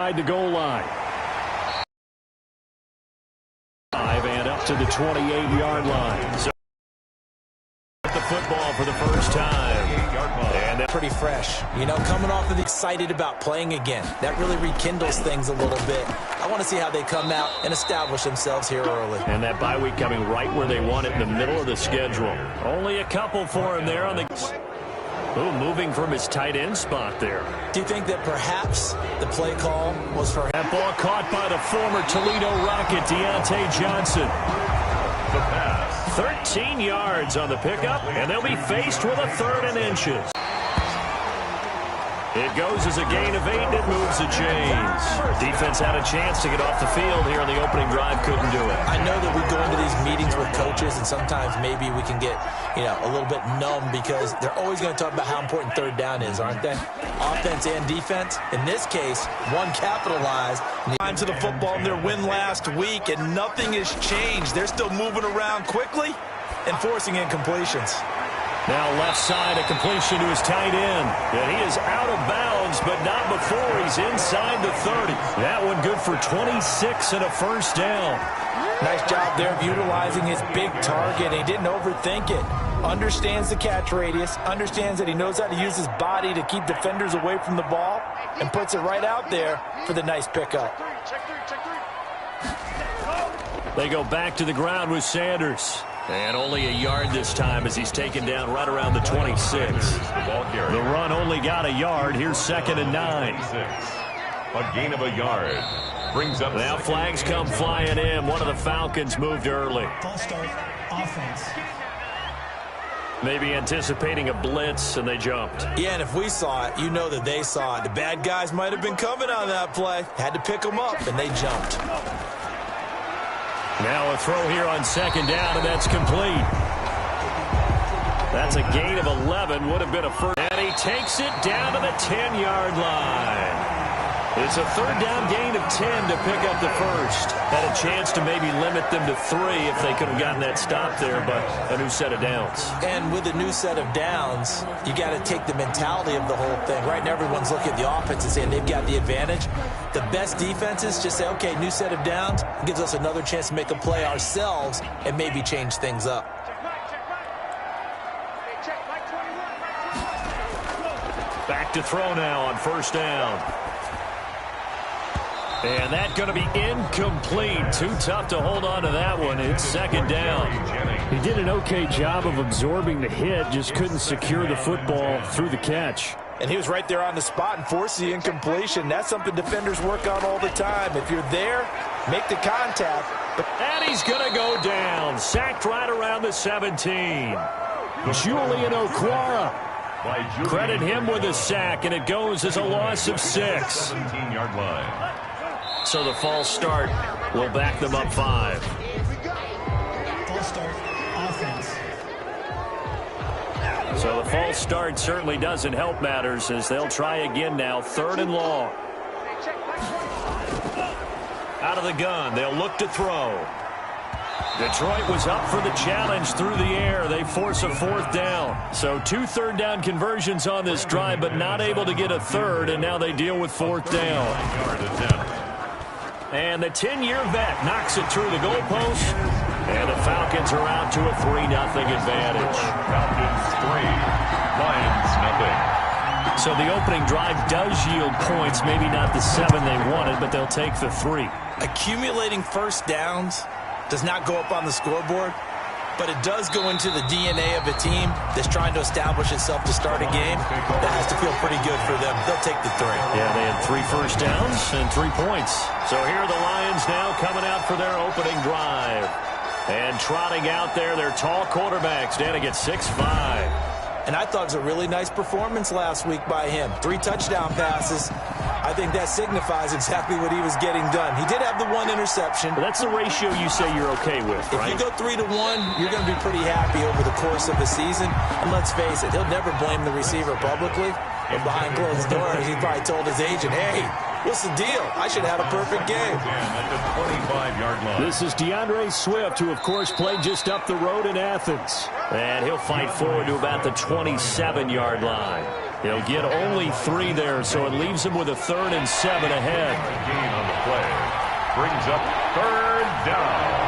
The goal line. 5 and up to the 28-yard line. So the football for the first time. And that's pretty fresh. You know, coming off of excited about playing again. That really rekindles things a little bit. I want to see how they come out and establish themselves here early. And that bye week coming right where they want it in the middle of the schedule. Only a couple for him there on the... Ooh, moving from his tight end spot there. Do you think that perhaps the play call was for him? That ball caught by the former Toledo Rocket, Deontay Johnson. The pass. 13 yards on the pickup, and they'll be faced with a 3rd and inches. It goes as a gain of 8, and it moves the chains. Defense had a chance to get off the field here on the opening drive, couldn't do it. I know that we go into these meetings with coaches, and sometimes maybe we can get, you know, a little bit numb because they're always going to talk about how important 3rd down is, aren't they? Offense and defense. In this case, one capitalized. Time to the football in their win last week, and nothing has changed. They're still moving around quickly and forcing incompletions. Now left side, a completion to his tight end. And he is out of bounds, but not before he's inside the 30. That one good for 26 and a 1st down. Nice job there of utilizing his big target. He didn't overthink it. Understands the catch radius, understands that he knows how to use his body to keep defenders away from the ball, and puts it right out there for the nice pickup. They go back to the ground with Sanders. And only a yard this time as he's taken down right around the 26. The run only got a yard. Here's 2nd and 9. A gain of a yard. Brings up now flags come flying in. One of the Falcons moved early. False start, offense. Maybe anticipating a blitz, and they jumped. Yeah, and if we saw it, you know that they saw it. The bad guys might have been coming on that play. Had to pick them up, and they jumped. Now a throw here on 2nd down, and that's complete. That's a gain of 11. Would have been a 1st. And he takes it down to the 10-yard line. It's a 3rd down gain of 10 to pick up the 1st. Had a chance to maybe limit them to 3 if they could have gotten that stop there, but a new set of downs. And with a new set of downs, you got to take the mentality of the whole thing. Right now, everyone's looking at the offense and saying they've got the advantage. The best defenses just say, okay, new set of downs. It gives us another chance to make a play ourselves and maybe change things up. Back to throw now on 1st down. And that's going to be incomplete. Too tough to hold on to that one. It's 2nd down. He did an okay job of absorbing the hit, just couldn't secure the football through the catch. And he was right there on the spot and forced the incompletion. That's something defenders work on all the time. If you're there, make the contact. And he's going to go down. Sacked right around the 17. Julian Okwara. Credit him with a sack, and it goes as a loss of 6. 17-yard line. So the false start will back them up 5. False start, offense. So the false start certainly doesn't help matters as they'll try again now. 3rd and long. Out of the gun, they'll look to throw. Detroit was up for the challenge through the air. They force a 4th down. So 2 3rd down conversions on this drive, but not able to get a 3rd, and now they deal with 4th down. And the 10-year vet knocks it through the goalpost, and the Falcons are out to a 3-0 advantage. Falcons 3, Lions 0. So the opening drive does yield points, maybe not the 7 they wanted, but they'll take the 3. Accumulating 1st downs does not go up on the scoreboard, but it does go into the DNA of a team that's trying to establish itself to start a game. That has to feel pretty good for them. They'll take the 3. Yeah, they had 3 1st downs and 3 points. So here are the Lions now coming out for their opening drive. And trotting out there, their tall quarterbacks, standing at 6'5". And I thought it was a really nice performance last week by him. 3 touchdown passes. I think that signifies exactly what he was getting done. He did have the 1 interception. But that's the ratio you say you're okay with, right? If you go 3 to 1, you're going to be pretty happy over the course of the season. And let's face it, he'll never blame the receiver publicly. But behind closed doors, he probably told his agent, hey, what's the deal? I should have had a perfect game. At the 25-yard line. This is DeAndre Swift, who, of course, played just up the road in Athens. And he'll fight forward to about the 27-yard line. He'll get only 3 there, so it leaves him with a 3rd and 7 ahead. Gain on the play. Brings up 3rd down.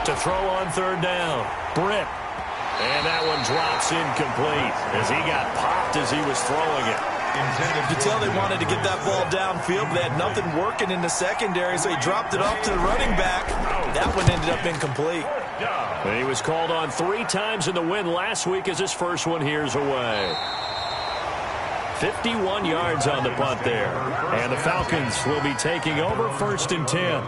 To throw on 3rd down, Britt. And that one drops incomplete as he got popped as he was throwing it. You could tell they wanted to get that ball downfield, but they had nothing working in the secondary, so he dropped it off to the running back. That one ended up incomplete. And he was called on 3 times in the win last week as his first one here's away. 51 yards on the punt there. And the Falcons will be taking over 1st and 10.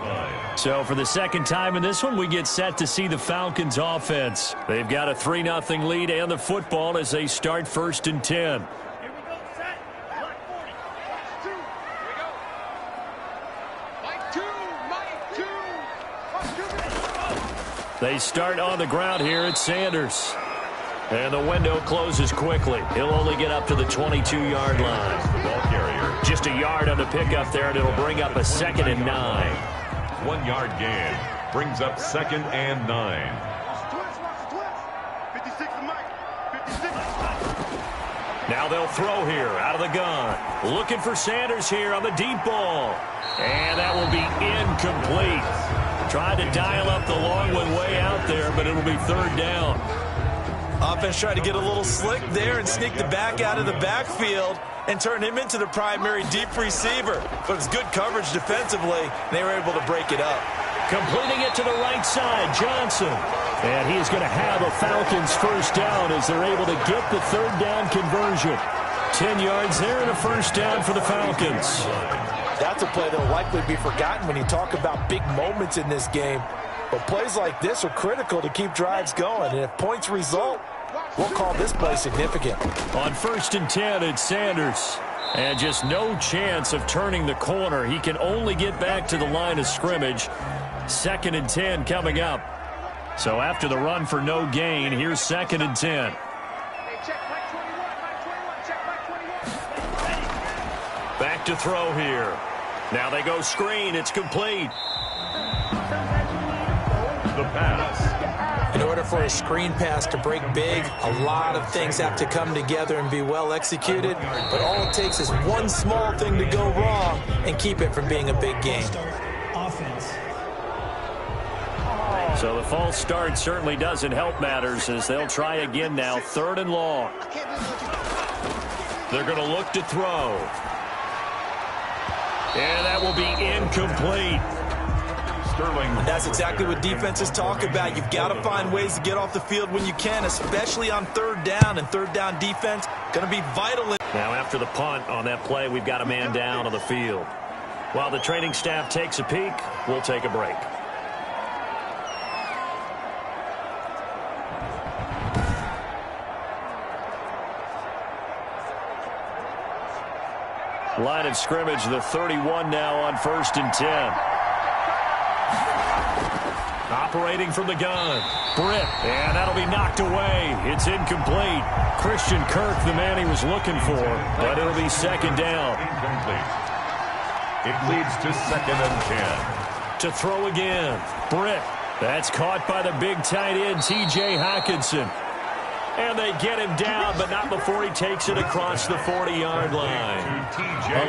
So for the second time in this one, we get set to see the Falcons offense. They've got a 3-0 lead and the football as they start 1st and 10. They start on the ground here at Sanders. And the window closes quickly. He'll only get up to the 22-yard line. The ball carrier. Just a yard on the pickup there, and it'll bring up a 2nd and 9. 1-yard gain. Brings up 2nd and 9. Now they'll throw here out of the gun. Looking for Sanders here on the deep ball. And that will be incomplete. Tried to dial up the long one way out there, but it'll be 3rd down. Offense tried to get a little slick there and sneak the back out of the backfield and turn him into the primary deep receiver. But it's good coverage defensively, and they were able to break it up. Completing it to the right side, Johnson. And he is going to have a Falcons 1st down as they're able to get the 3rd down conversion. 10 yards there and a 1st down for the Falcons. That's a play that will likely be forgotten when you talk about big moments in this game. But plays like this are critical to keep drives going. And if points result, we'll call this play significant. On 1st and 10, it's Sanders. And just no chance of turning the corner. He can only get back to the line of scrimmage. 2nd and 10 coming up. So after the run for no gain, here's 2nd and 10. Back to throw here. Now they go screen. It's complete. The pass. In order for a screen pass to break big, a lot of things have to come together and be well executed. But all it takes is one small thing to go wrong and keep it from being a big game. Offense. So the false start certainly doesn't help matters as they'll try again now. 3rd and long. They're going to look to throw. And that will be incomplete. That's exactly what defenses talk about. You've got to find ways to get off the field when you can, especially on 3rd down. And 3rd down defense going to be vital. Now after the punt on that play, we've got a man down on the field. While the training staff takes a peek, we'll take a break. Line of scrimmage, the 31 now on 1st and 10. Operating from the gun. Britt, and that'll be knocked away. It's incomplete. Christian Kirk, the man he was looking for, but it'll be 2nd down. Incomplete. It leads to 2nd and 10. To throw again. Britt, that's caught by the big tight end, T.J. Hockenson. And they get him down, but not before he takes it across the 40-yard line.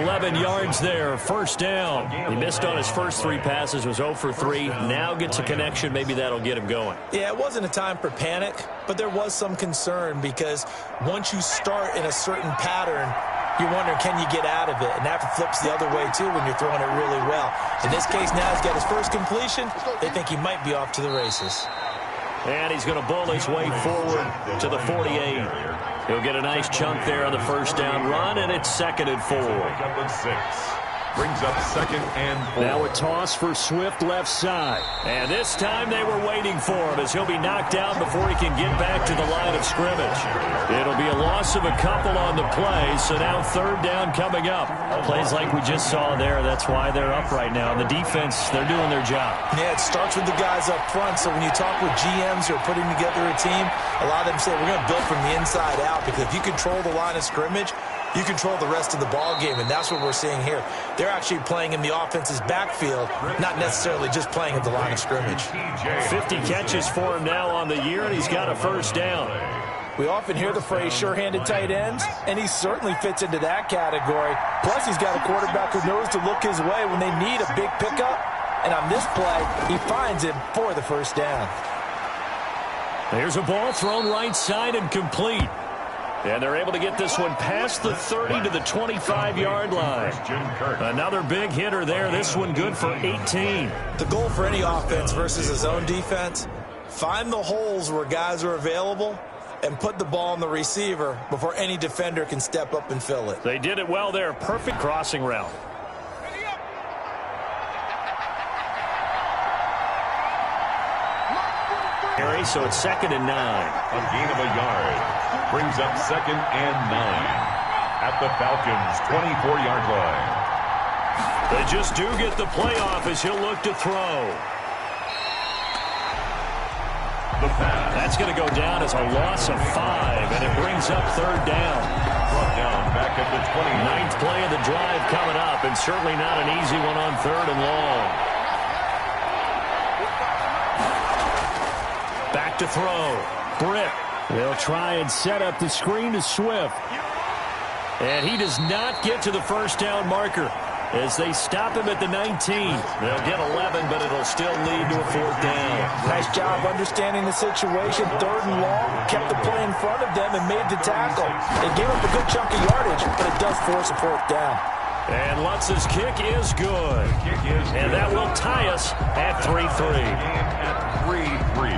11 yards there, 1st down. He missed on his first 3 passes, was 0 for 3. Now gets a connection. Maybe that'll get him going. Yeah, it wasn't a time for panic, but there was some concern because once you start in a certain pattern, you're wondering, can you get out of it? And that flips the other way, too, when you're throwing it really well. In this case, now he's got his first completion. They think he might be off to the races. And he's going to bull his way forward to the 48. He'll get a nice chunk there on the 1st down run, and it's 2nd and 4. Brings up 2nd and 4. Now a toss for Swift left side. And this time they were waiting for him as he'll be knocked down before he can get back to the line of scrimmage. It'll be a loss of a couple on the play, so now 3rd down coming up. Plays like we just saw there, that's why they're up right now. And the defense, they're doing their job. Yeah, it starts with the guys up front, so when you talk with GMs who are putting together a team, a lot of them say we're going to build from the inside out because if you control the line of scrimmage, you control the rest of the ball game, and that's what we're seeing here. They're actually playing in the offense's backfield, not necessarily just playing at the line of scrimmage. 50 catches for him now on the year, and he's got a first down. We often hear the phrase sure-handed tight ends, and he certainly fits into that category. Plus, he's got a quarterback who knows to look his way when they need a big pickup. And on this play, he finds him for the first down. There's a ball thrown right side and complete. And they're able to get this one past the 30 to the 25-yard line. Another big hitter there. This one good for 18. The goal for any offense versus a zone defense, find the holes where guys are available and put the ball on the receiver before any defender can step up and fill it. They did it well there. Perfect crossing route. So it's 2nd and 9. A gain of a yard. Brings up 2nd and 9. At the Falcons' 24-yard line. They just do get the playoff as he'll look to throw. That's going to go down as a loss of 5, and it brings up 3rd down. Brought down back at the 9th play of the drive coming up, and certainly not an easy one on 3rd and long. Back to throw. Britt. They'll try and set up the screen to Swift. And he does not get to the first down marker as they stop him at the 19. They'll get 11, but it'll still lead to a 4th down. Nice job understanding the situation. 3rd and long. Kept the play in front of them and made the tackle. They gave up a good chunk of yardage, but it does force a 4th down. And Lutz's kick is good. And that will tie us at 3-3.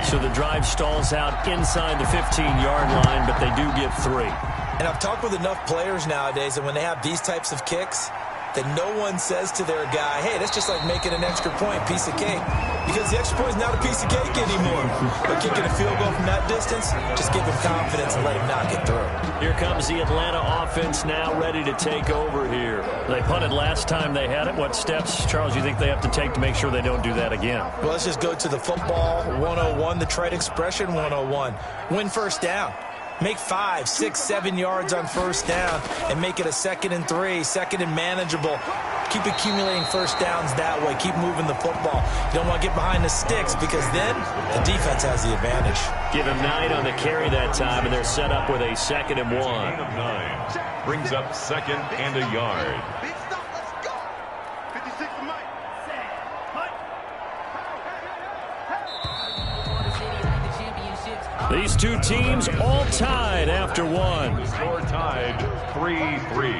So the drive stalls out inside the 15-yard line, but they do get 3. And I've talked with enough players nowadays that when they have these types of kicks, that no one says to their guy, hey, that's just like making an extra point, piece of cake. Because the extra point is not a piece of cake anymore. But kicking a field goal from that distance, just give him confidence and let him knock it through. Here comes the Atlanta offense now ready to take over here. They punted last time they had it. What steps, Charles, you think they have to take to make sure they don't do that again? Well, let's just go to the football 101, the trite expression 101. Win first down. Make 5, 6, 7 yards on first down and make it a 2nd and 3, 2nd and manageable. Keep accumulating first downs that way. Keep moving the football. You don't want to get behind the sticks because then the defense has the advantage. Give him 9 on the carry that time, and they're set up with a 2nd and 1. Gain of 9. Brings up 2nd and a yard. These two teams all tied after 1. Score tied 3-3.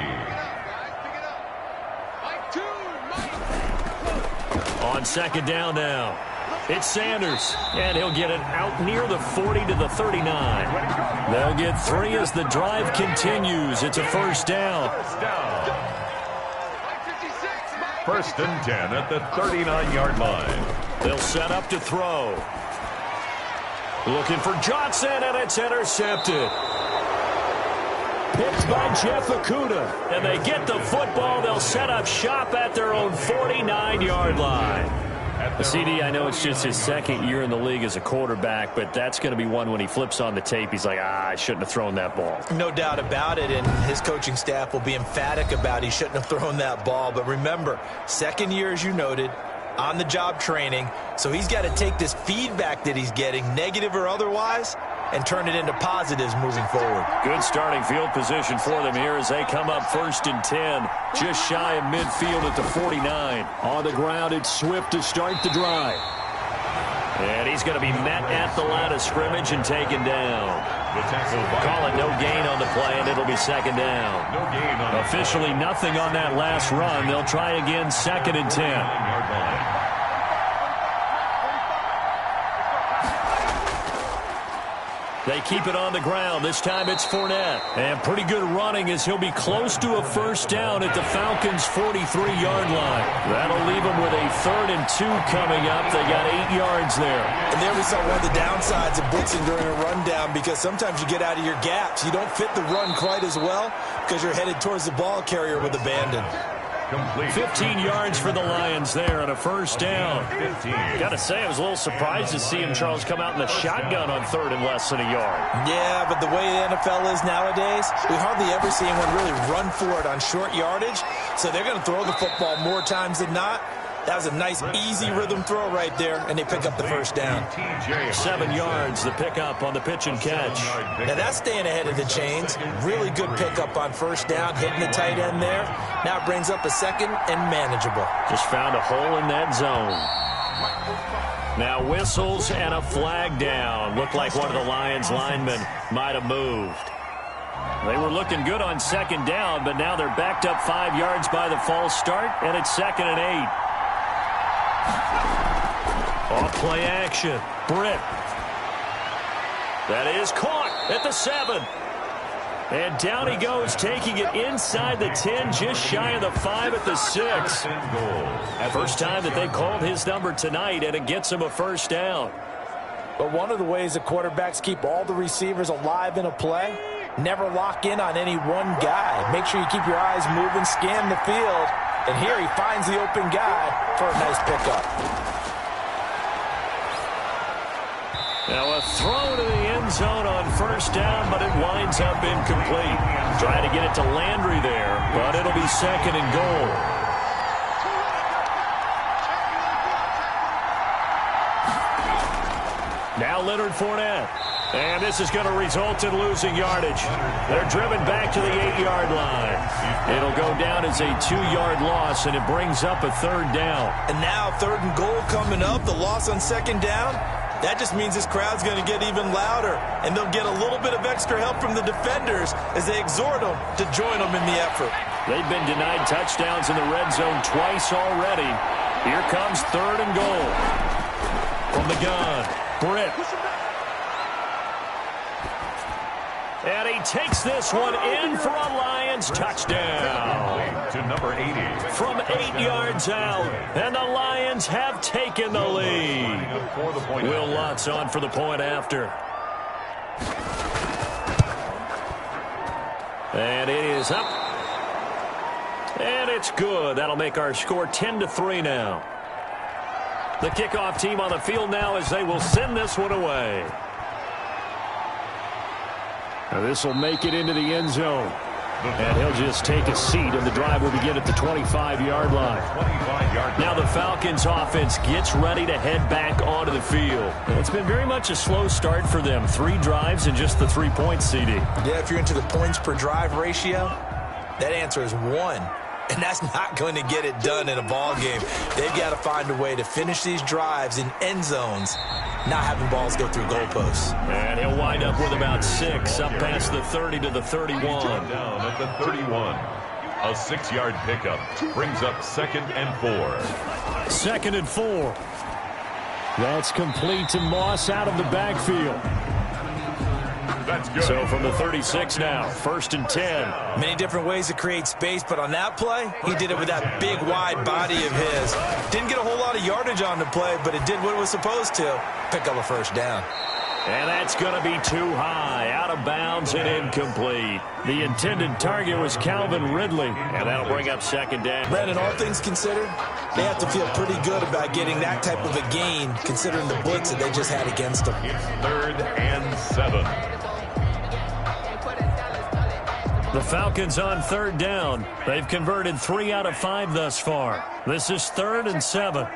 On 2nd down now. It's Sanders, and he'll get it out near the 40 to the 39. They'll get 3 as the drive continues. It's a first down. First and 10 at the 39-yard line. They'll set up to throw. Looking for Johnson, and it's intercepted. Picked by Jeff Okudah. And they get the football. They'll set up shop at their own 49-yard line. CD, I know it's just his 2nd year in the league as a quarterback, but that's going to be one when he flips on the tape. He's like, I shouldn't have thrown that ball. No doubt about it, and his coaching staff will be emphatic about he shouldn't have thrown that ball. But remember, 2nd year, as you noted, on-the-job training, so he's got to take this feedback that he's getting, negative or otherwise, and turn it into positives moving forward. Good starting field position for them here as they come up 1st and 10, just shy of midfield at the 49. On the ground, it's Swift to start the drive. And he's going to be met at the line of scrimmage and taken down. Call it no gain on the play, and it'll be 2nd down. No gain on officially nothing on that last run. They'll try again 2nd and 10. They keep it on the ground. This time it's Fournette. And pretty good running as he'll be close to a first down at the Falcons' 43-yard line. That'll leave them with a 3rd and 2 coming up. They got 8 yards there. And there we saw one of the downsides of blitzing during a rundown, because sometimes you get out of your gaps. You don't fit the run quite as well because you're headed towards the ball carrier with abandon. complete. 15 yards for the Lions there and a first down. 15. Got to say, I was a little surprised to see him, Charles, come out in the shotgun on third and less than a yard. Yeah, but the way the NFL is nowadays, we hardly ever see anyone really run for it on short yardage. So they're going to throw the football more times than not. That was a nice, easy rhythm throw right there, and they pick up the first down. 7 yards, the pickup on the pitch and catch. Now that's staying ahead of the chains. Really good pickup on first down, hitting the tight end there. Now it brings up a second and manageable. Just found a hole in that zone. Now whistles and a flag down. Looked like one of the Lions linemen might have moved. They were looking good on second down, but now they're backed up 5 yards by the false start, and it's 2nd and 8. Off play action. Britt. That is caught at the 7. And down he goes, taking it inside the 10, just shy of the 5 at the 6. First time that they called his number tonight, and it gets him a first down. But one of the ways the quarterbacks keep all the receivers alive in a play, never lock in on any one guy. Make sure you keep your eyes moving, scan the field. And here he finds the open guy for a nice pickup. Now a throw to the end zone on first down, but it winds up incomplete. Trying to get it to Landry there, but it'll be 2nd and goal. Now Leonard Fournette. And this is going to result in losing yardage. They're driven back to the 8-yard line. It'll go down as a 2-yard loss, and it brings up a 3rd down. And now 3rd and goal coming up, the loss on 2nd down. That just means this crowd's going to get even louder, and they'll get a little bit of extra help from the defenders as they exhort them to join them in the effort. They've been denied touchdowns in the red zone twice already. Here comes 3rd and goal. From the gun, Britt. And he takes this one in for a Lions touchdown. To number 80. From 8 yards out, and the Lions have taken the lead. Will Lutz on for the point after. And it is up. And it's good. That'll make our score 10-3 now. The kickoff team on the field now as they will send this one away. Now this will make it into the end zone. And he'll just take a seat, and the drive will begin at the 25-yard line. Now the Falcons offense gets ready to head back onto the field. It's been very much a slow start for them. 3 drives and just the 3 points, CD. Yeah, if you're into the points per drive ratio, that answer is 1. And that's not going to get it done in a ball game. They've got to find a way to finish these drives in end zones, not having balls go through goalposts. And he'll wind up with about 6, up past the 30 to the 31. Down at the 31. A 6-yard pickup brings up 2nd and 4. 2nd and 4. That's complete to Moss out of the backfield. That's good. So from the 36 now, 1st and 10. Many different ways to create space, but on that play, he did it with that big, wide body of his. Didn't get a whole lot of yardage on the play, but it did what it was supposed to. Pick up a first down. And that's going to be too high, out of bounds and incomplete. The intended target was Calvin Ridley, and that'll bring up 2nd down. Brandon, all things considered, they have to feel pretty good about getting that type of a gain, considering the blitz that they just had against them. It's 3rd and 7. The Falcons on 3rd down. They've converted 3 out of 5 thus far. This is 3rd and 7.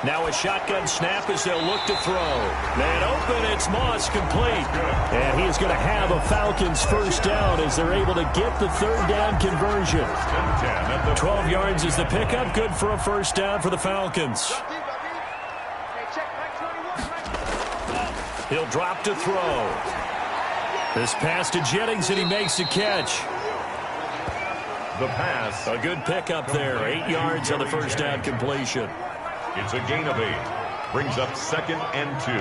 Now a shotgun snap as they'll look to throw. And open, it's Moss, complete. And he is going to have a Falcons first down as they're able to get the 3rd down conversion. 12 yards is the pickup, good for a first down for the Falcons. He'll drop to throw. This pass to Jennings, and he makes the catch. The pass. A good pickup there. 8 yards on the first down completion. It's a gain of 8. Brings up 2nd and 2.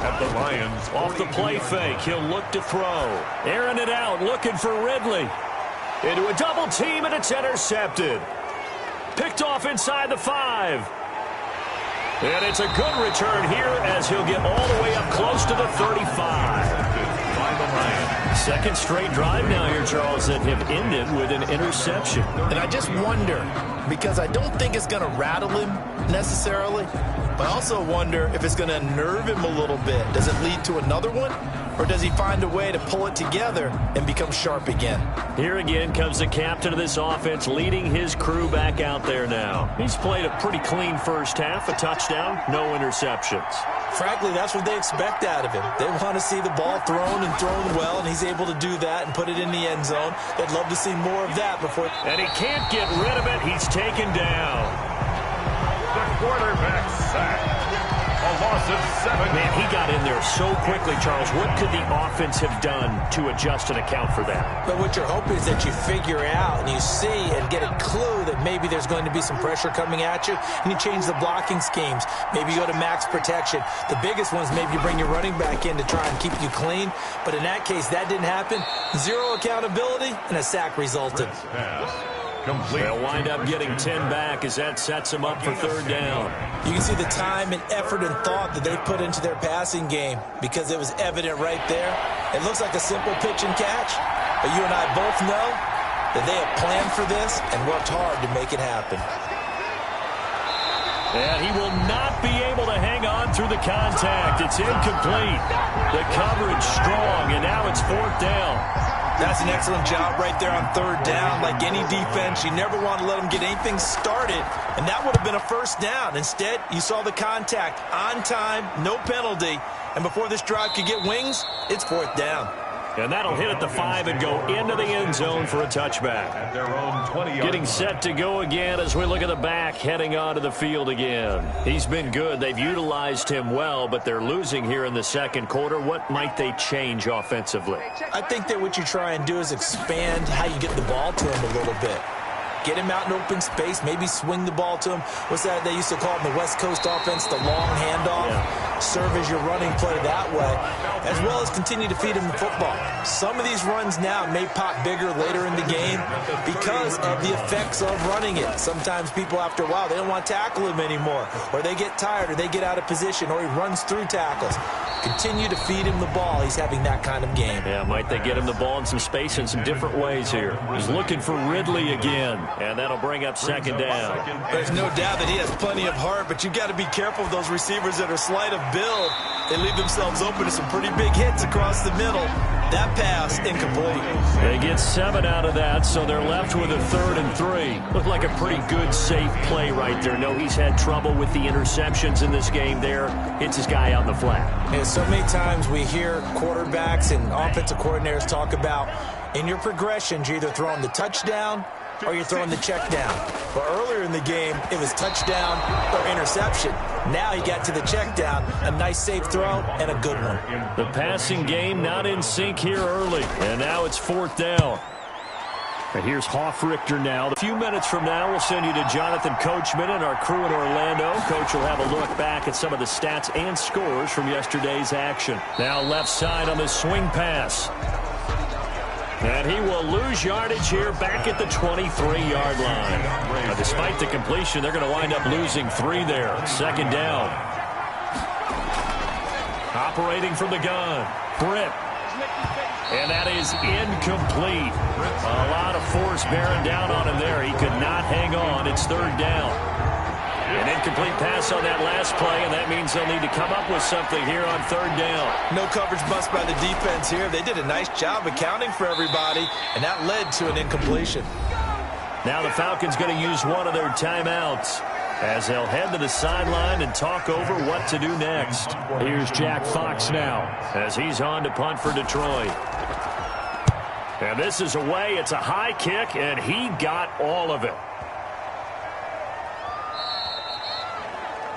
At the Lions. Off the play fake, he'll look to throw. Airing it out, looking for Ridley. Into a double team, and it's intercepted. Picked off inside the 5. And it's a good return here as he'll get all the way up close to the 35. Second straight drive now here, Charles, that have ended with an interception. And I just wonder, because I don't think it's going to rattle him necessarily, but I also wonder if it's going to nerve him a little bit. Does it lead to another one? Or does he find a way to pull it together and become sharp again? Here again comes the captain of this offense, leading his crew back out there now. He's played a pretty clean first half, a touchdown, no interceptions. Frankly, that's what they expect out of him. They want to see the ball thrown and thrown well, and he's able to do that and put it in the end zone. They'd love to see more of that before. And he can't get rid of it. He's taken down. The quarterback sack. A loss of 7. Man, he got in there so quickly, Charles. What could the offense have done to adjust and account for that? But what you're hoping is that you figure out and you see and get a clue that maybe there's going to be some pressure coming at you, and you change the blocking schemes. Maybe you go to max protection. The biggest one is maybe you bring your running back in to try and keep you clean. But in that case, that didn't happen. Zero accountability, and a sack resulted. Complete. They'll wind up getting 10 back as that sets them up for third down. You can see the time and effort and thought that they put into their passing game because it was evident right there. It looks like a simple pitch and catch, but you and I both know that they have planned for this and worked hard to make it happen. And he will not be able to hang on through the contact. It's incomplete. The coverage strong, and now it's fourth down. That's an excellent job right there on third down. Like any defense, you never want to let them get anything started, and that would have been a first down. Instead, you saw the contact on time, no penalty, and before this drive could get wings, it's fourth down. And that'll hit at the 5 and go into the end zone for a touchback. At their own 20-yard Getting set to go again as we look at the back heading onto the field again. He's been good. They've utilized him well, but they're losing here in the second quarter. What might they change offensively? I think that what you try and do is expand how you get the ball to him a little bit. Get him out in open space, maybe swing the ball to him. What's that they used to call it in the West Coast offense, the long handoff? Yeah. Serve as your running play that way, as well as continue to feed him the football. Some of these runs now may pop bigger later in the game because of the effects of running it. Sometimes people, after a while, they don't want to tackle him anymore, or they get tired, or they get out of position, or he runs through tackles. Continue to feed him the ball. He's having that kind of game. Yeah, might they get him the ball in some space in some different ways here. He's looking for Ridley again, and that'll bring up second down. There's no doubt that he has plenty of heart, but you've got to be careful of those receivers that are slight of build. They leave themselves open to some pretty big hits across the middle. That pass, incomplete. They get 7 out of that, so they're left with a 3rd and 3. Looked like a pretty good, safe play right there. No, he's had trouble with the interceptions in this game there. Hits his guy out in the flat. Yeah, so many times we hear quarterbacks and offensive coordinators talk about in your progressions, you're either throwing the touchdown or you're throwing the check down. But earlier in the game, it was touchdown or interception. Now he got to the check down, a nice safe throw, and a good one. The passing game not in sync here early, and now it's fourth down. And here's Hoffrichter now. A few minutes from now, we'll send you to Jonathan Coachman and our crew in Orlando. Coach will have a look back at some of the stats and scores from yesterday's action. Now left side on the swing pass. And he will lose yardage here back at the 23-yard line. Now, despite the completion, they're going to wind up losing 3 there. Second down. Operating from the gun. Britt. And that is incomplete. A lot of force bearing down on him there. He could not hang on. It's third down. An incomplete pass on that last play, and that means they'll need to come up with something here on third down. No coverage bust by the defense here. They did a nice job accounting for everybody, and that led to an incompletion. Now the Falcons going to use one of their timeouts as they'll head to the sideline and talk over what to do next. Here's Jack Fox now as he's on to punt for Detroit. And this is away. It's a high kick, and he got all of it.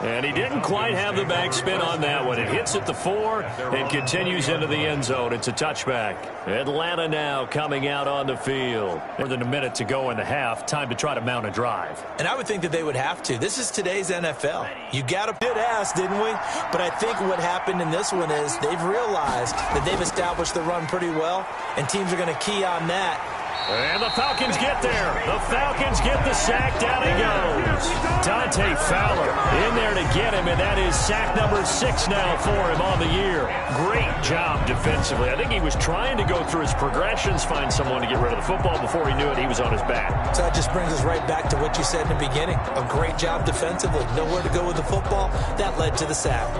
And he didn't quite have the backspin on that one. It hits at the 4 and continues into the end zone. It's a touchback. Atlanta now coming out on the field. More than a minute to go in the half. Time to try to mount a drive. And I would think that they would have to. This is today's NFL. You got to did ask, didn't we? But I think what happened in this one is they've realized that they've established the run pretty well, and teams are going to key on that And the Falcons get there. The Falcons get the sack. Down he goes. Dante Fowler in there to get him, and that is sack number 6 now for him on the year. Great job defensively. I think he was trying to go through his progressions, find someone to get rid of the football. Before he knew it, he was on his back. So that just brings us right back to what you said in the beginning. A great job defensively. Nowhere to go with the football. That led to the sack.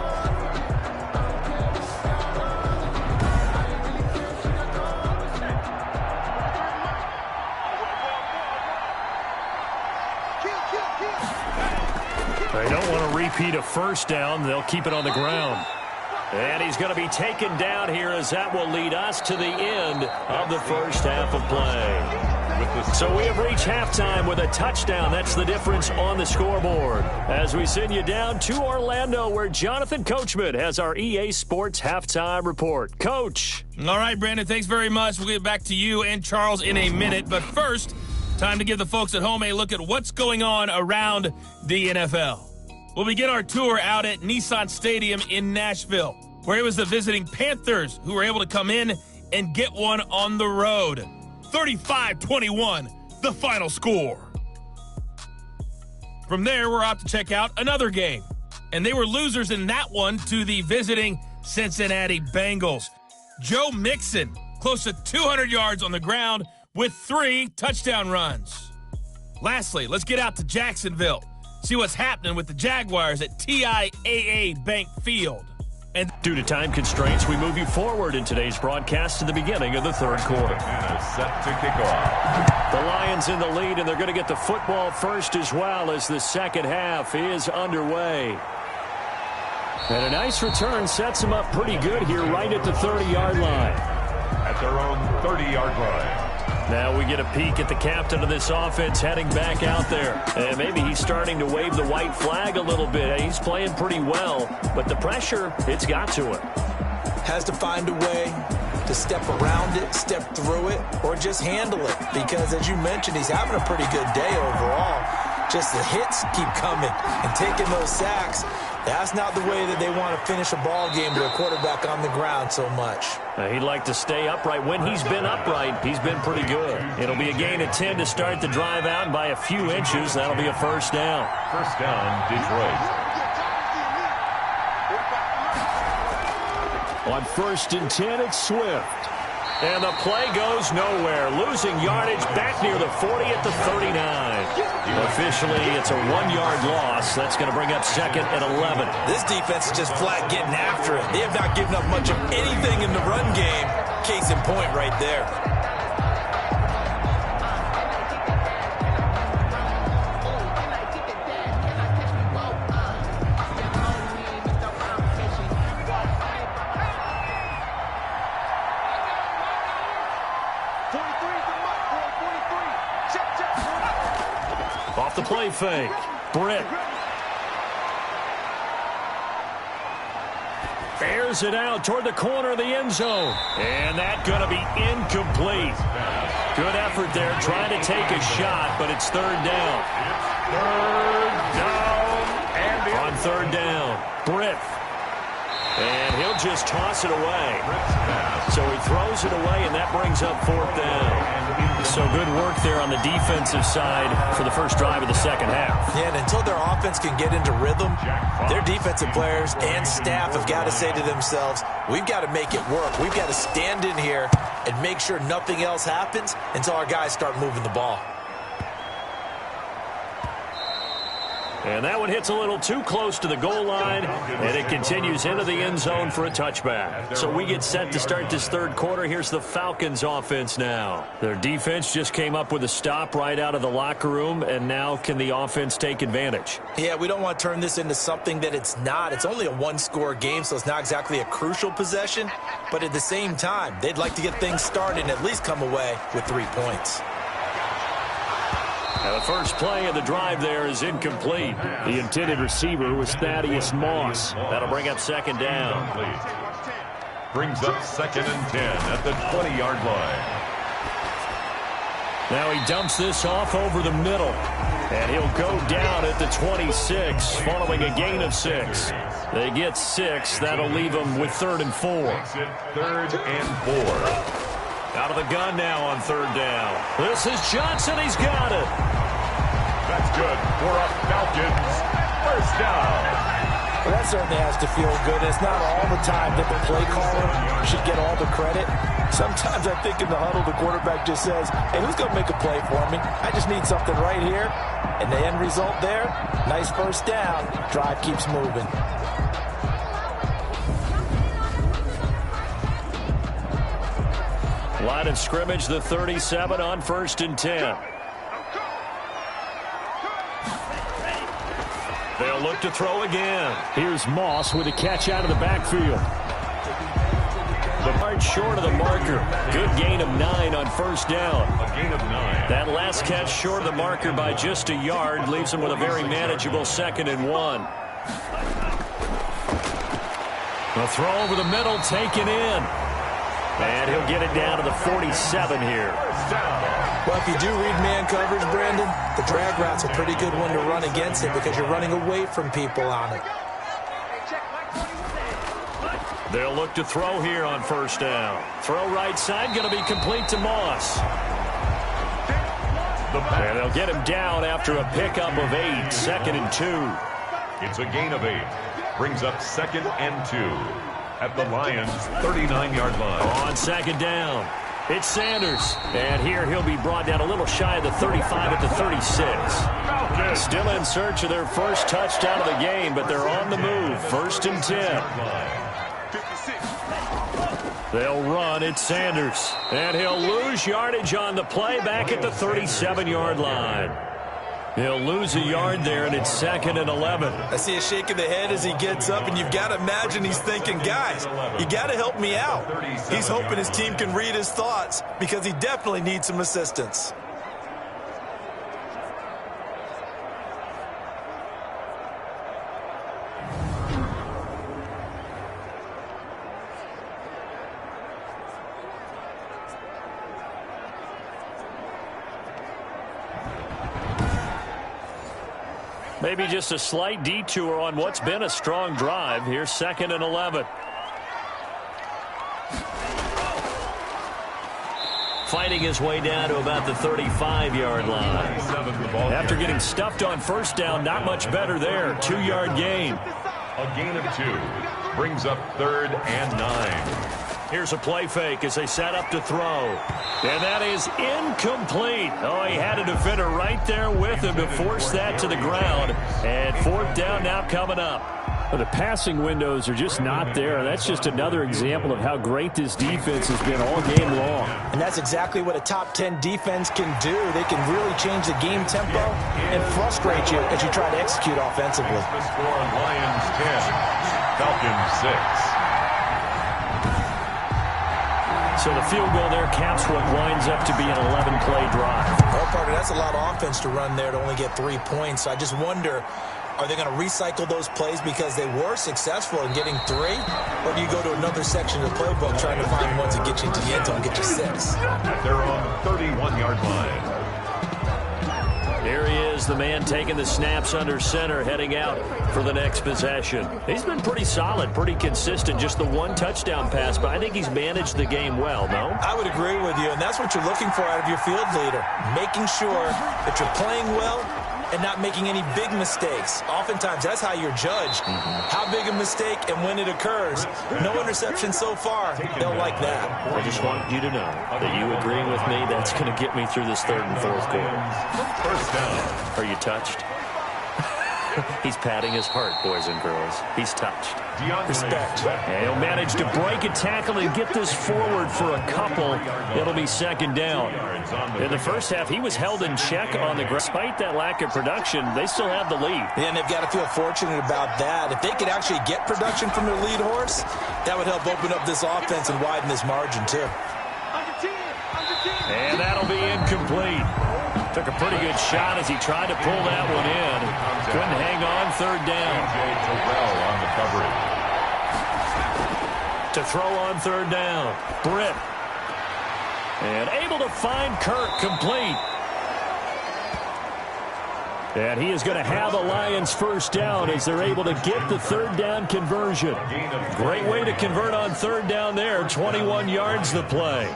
They don't want to repeat a first down. They'll keep it on the ground. And he's going to be taken down here, as that will lead us to the end of the first half of play. So we have reached halftime with a touchdown. That's the difference on the scoreboard. As we send you down to Orlando, where Jonathan Coachman has our EA Sports halftime report. Coach. All right, Brandon, thanks very much. We'll get back to you and Charles in a minute. But first, time to give the folks at home a look at what's going on around the NFL. We'll begin our tour out at Nissan Stadium in Nashville, where it was the visiting Panthers who were able to come in and get one on the road. 35-21, the final score. From there, we're off to check out another game. And they were losers in that one to the visiting Cincinnati Bengals. Joe Mixon, close to 200 yards on the ground with 3 touchdown runs. Lastly, let's get out to Jacksonville. See what's happening with the Jaguars at TIAA Bank Field. And due to time constraints, we move you forward in today's broadcast to the beginning of the third quarter. Set to kick off. The Lions in the lead, and they're going to get the football first as well as the second half is underway. And a nice return sets them up pretty good here right at the 30-yard line. At their own 30-yard line. Now we get a peek at the captain of this offense heading back out there. And maybe he's starting to wave the white flag a little bit. He's playing pretty well, but the pressure, it's got to him. Has to find a way to step around it, step through it, or just handle it. Because as you mentioned, he's having a pretty good day overall. Just the hits keep coming and taking those sacks. That's not the way that they want to finish a ball game with a quarterback on the ground so much. He'd like to stay upright. When he's been upright, he's been pretty good. It'll be a gain of 10 to start the drive out by a few inches. That'll be a first down. First down, Detroit. On 1st and 10, it's Swift. And the play goes nowhere. Losing yardage back near the 40 at the 39. Officially, it's a 1-yard loss. That's going to bring up 2nd and 11. This defense is just flat getting after it. They have not given up much of anything in the run game. Case in point right there. Off the play fake. Britt. Airs it out toward the corner of the end zone. And that's going to be incomplete. Good effort there trying to take a shot, but it's 3rd down. On 3rd down, Britt. And he'll just toss it away. So he throws it away, and that brings up 4th down. So good work there on the defensive side for the first drive of the second half. Yeah, and until their offense can get into rhythm, their defensive players and staff have got to say to themselves, we've got to make it work. We've got to stand in here and make sure nothing else happens until our guys start moving the ball. And that one hits a little too close to the goal line, and it continues into the end zone for a touchback. So we get set to start this third quarter. Here's the Falcons offense now. Their defense just came up with a stop right out of the locker room, and now can the offense take advantage? Yeah, we don't want to turn this into something that it's not. It's only a one-score game, so it's not exactly a crucial possession. But at the same time, they'd like to get things started and at least come away with 3 points. Now the first play of the drive there is incomplete. The intended receiver was Thaddeus Moss. That'll bring up 2nd down. Brings up 2nd and 10 at the 20-yard line. Now he dumps this off over the middle. And he'll go down at the 26 following a gain of 6. They get 6. That'll leave them with 3rd and 4. 3rd and 4. Out of the gun now on third down. This is Johnson. He's got it. That's good for a Falcons first down. Well, that certainly has to feel good. It's not all the time that the play caller should get all the credit. Sometimes I think in the huddle, the quarterback just says, hey, who's going to make a play for me? I just need something right here. And the end result there, nice first down. Drive keeps moving. Line of scrimmage, the 37 on 1st and 10. They'll look to throw again. Here's Moss with a catch out of the backfield. The part short of the marker. Good gain of 9 on 1st down. A gain of 9. That last catch short of the marker by just a yard leaves him with a very manageable 2nd and 1. A throw over the middle taken in. And he'll get it down to the 47 here. Well, if you do read man coverage, Brandon, the drag route's a pretty good one to run against it because you're running away from people on it. They'll look to throw here on 1st down. Throw right side, going to be complete to Moss. And they'll get him down after a pickup of 8, 2nd and 2. It's a gain of 8. Brings up 2nd and 2. At the Lions' 39-yard line. On 2nd down, it's Sanders. And here he'll be brought down a little shy of the 35 at the 36. Still in search of their first touchdown of the game, but they're on the move. 1st and 10. They'll run. It's Sanders. And he'll lose yardage on the play back at the 37-yard line. He'll lose a yard there, and it's 2nd and 11. I see a shake of the head as he gets up, and you've got to imagine he's thinking, guys, you got to help me out. He's hoping his team can read his thoughts because he definitely needs some assistance. Maybe just a slight detour on what's been a strong drive. Here's 2nd and 11. Fighting his way down to about the 35-yard line. After getting stuffed on 1st down, not much better there. 2-yard gain. A gain of 2. Brings up 3rd and 9. Here's a play fake as they set up to throw. And that is incomplete. Oh, he had a defender right there with him to force that to the ground. And 4th down now coming up. Well, the passing windows are just not there. That's just another example of how great this defense has been all game long. And that's exactly what a top 10 defense can do. They can really change the game tempo and frustrate you as you try to execute offensively. The score, Lions 10, Falcons 6. So the field goal there caps what winds up to be an 11-play drive. Well, Parker, that's a lot of offense to run there to only get 3 points. So I just wonder, are they going to recycle those plays because they were successful in getting 3? Or do you go to another section of the playbook trying to find ones that get you into the end zone and get you 6? At their own 31-yard line. Here he is, the man taking the snaps under center, heading out for the next possession. He's been pretty solid, pretty consistent, just the 1 touchdown pass, but I think he's managed the game well, no? I would agree with you, and that's what you're looking for out of your field leader, making sure that you're playing well and not making any big mistakes. Oftentimes, that's how you're judged. How big a mistake and when it occurs. No interception so far. They'll like that. I just want you to know that you agreeing with me, that's going to get me through this 3rd and 4th quarter. First down. Are you touched? He's patting his heart, boys and girls. He's touched. Respect. And he'll manage to break a tackle and get this forward for a couple. It'll be 2nd down. In the first half, he was held in check on the ground. Despite that lack of production, they still have the lead. And they've got to feel fortunate about that. If they could actually get production from their lead horse, that would help open up this offense and widen this margin, too. And that'll be incomplete. Took a pretty good shot as he tried to pull that one in. Couldn't hang on 3rd down. On the coverage. To throw on 3rd down. Britt. And able to find Kirk complete. And he is going to have a Lions first down as they're able to get the 3rd down conversion. Great way to convert on 3rd down there. 21 yards the play.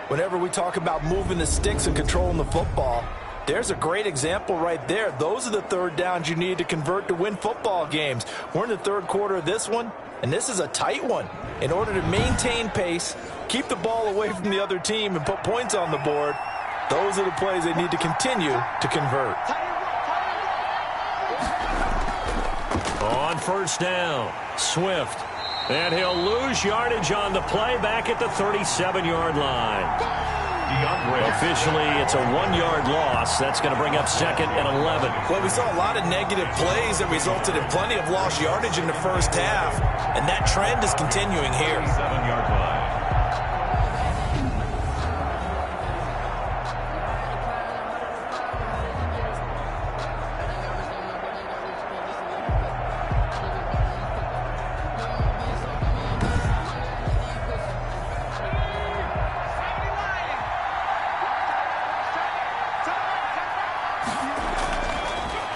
whenever we talk about moving the sticks and controlling the football, there's a great example right there. Those are the third downs you need to convert to win football games. We're in the third quarter of this one, and this is a tight one. In order to maintain pace, keep the ball away from the other team, and put points on the board, those are the plays they need to continue to convert. On first down, Swift. And he'll lose yardage on the play back at the 37-yard line. Officially, it's a 1-yard loss. That's going to bring up second and 11. Well, we saw a lot of negative plays that resulted in plenty of lost yardage in the first half, and that trend is continuing here. 7-yard line.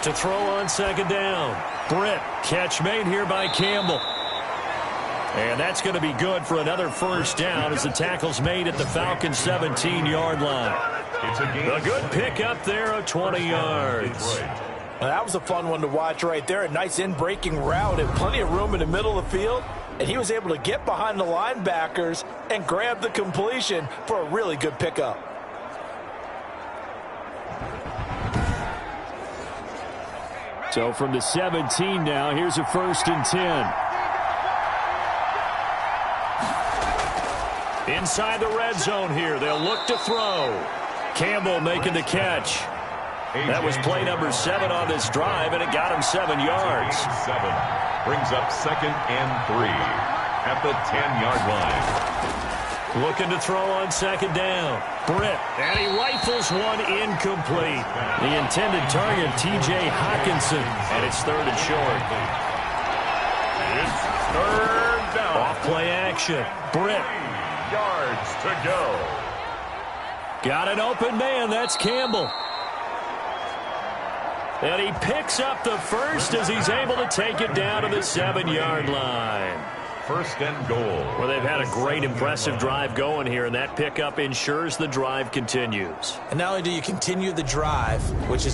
To throw on second down. Britt, catch made here by Campbell. And that's going to be good for another first down as the tackle's made at the Falcons' 17-yard line. It's a good pickup there of 20 yards. Well, that was a fun one to watch right there. A nice in-breaking route and plenty of room in the middle of the field. And he was able to get behind the linebackers and grab the completion for a really good pickup. So from the 17 now, here's a 1st and 10. Inside the red zone here, they'll look to throw. Campbell making the catch. That was play number 7 on this drive, and it got him 7 yards. 7 brings up second and 3 at the 10-yard line. Looking to throw on second down. Britt, and he rifles one incomplete. The intended target, T.J. Hawkinson, and it's 3rd and short. It's 3rd down. Off play action. Britt. 3 yards to go. Got an open man. That's Campbell. And he picks up the first as he's able to take it down to the 7-yard line. 1st and goal. Well, they've had a great, impressive drive going here, and that pickup ensures the drive continues. And not only do you continue the drive, which is